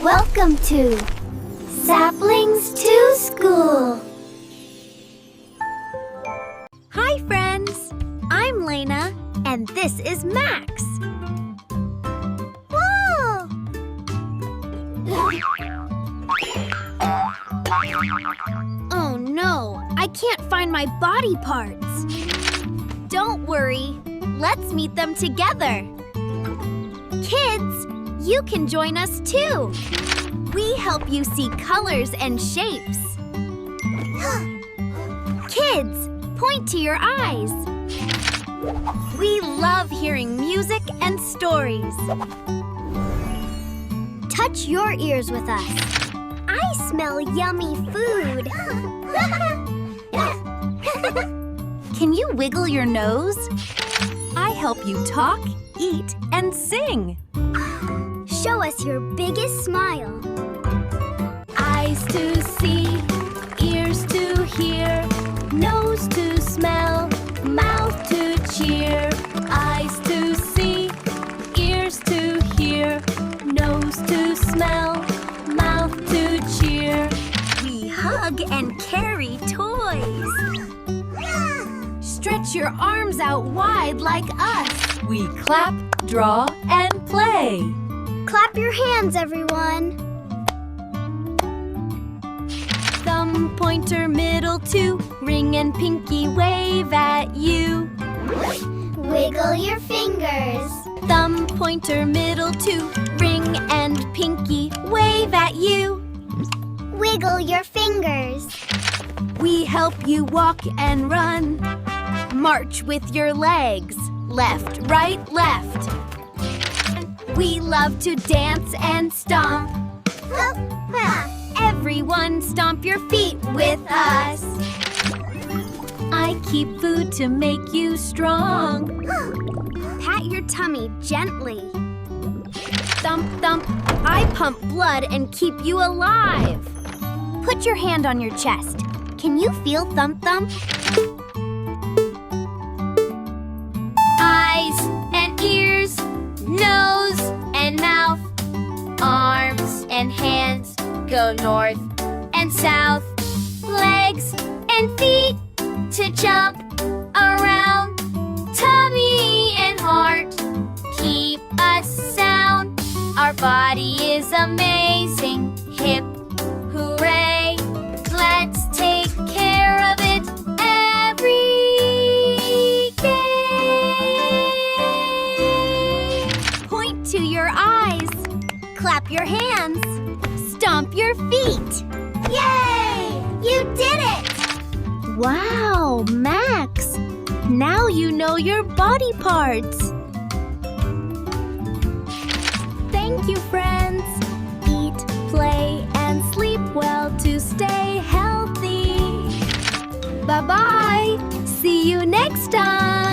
Welcome to Saplings-to-School. Hi, friends. I'm Lena, and this is Max. Whoa! Oh no, I can't find my body parts. Don't worry, let's meet them together. Kids, you can join us too. We help you see colors and shapes. Kids, point to your eyes. We love hearing music and stories. Touch your ears with us. I smell yummy food. Can you wiggle your nose? I help you talk, eat, and sing. Show us your biggest smile. Eyes to see, ears to hear, nose to smell, mouth to cheer. Eyes to see, ears to hear, nose to smell, mouth to cheer. We hug and carry toys. Stretch your arms out wide like us. We clap, draw, and play. Clap your hands, everyone. Thumb, pointer, middle, two. Ring and pinky wave at you. Wiggle your fingers. Thumb, pointer, middle, two. Ring and pinky wave at you. Wiggle your fingers. We help you walk and run. March with your legs. Left, right, left. We love to dance and stomp. Everyone stomp your feet with us. I keep food to make you strong. Pat your tummy gently. Thump, thump. I pump blood and keep you alive. Put your hand on your chest. Can you feel thump, thump? Eyes and ears, nose and mouth, arms and hands go north and south, legs and feet to jump around, tummy and heart keep us sound. Our body is amazing, hip hooray, let's take care of it every day. Point to your eyes, clap your hands, stomp your feet. Yay! You did it! Wow, Max! Now you know your body parts. Thank you, friends. Eat, play, and sleep well to stay healthy. Bye-bye. See you next time.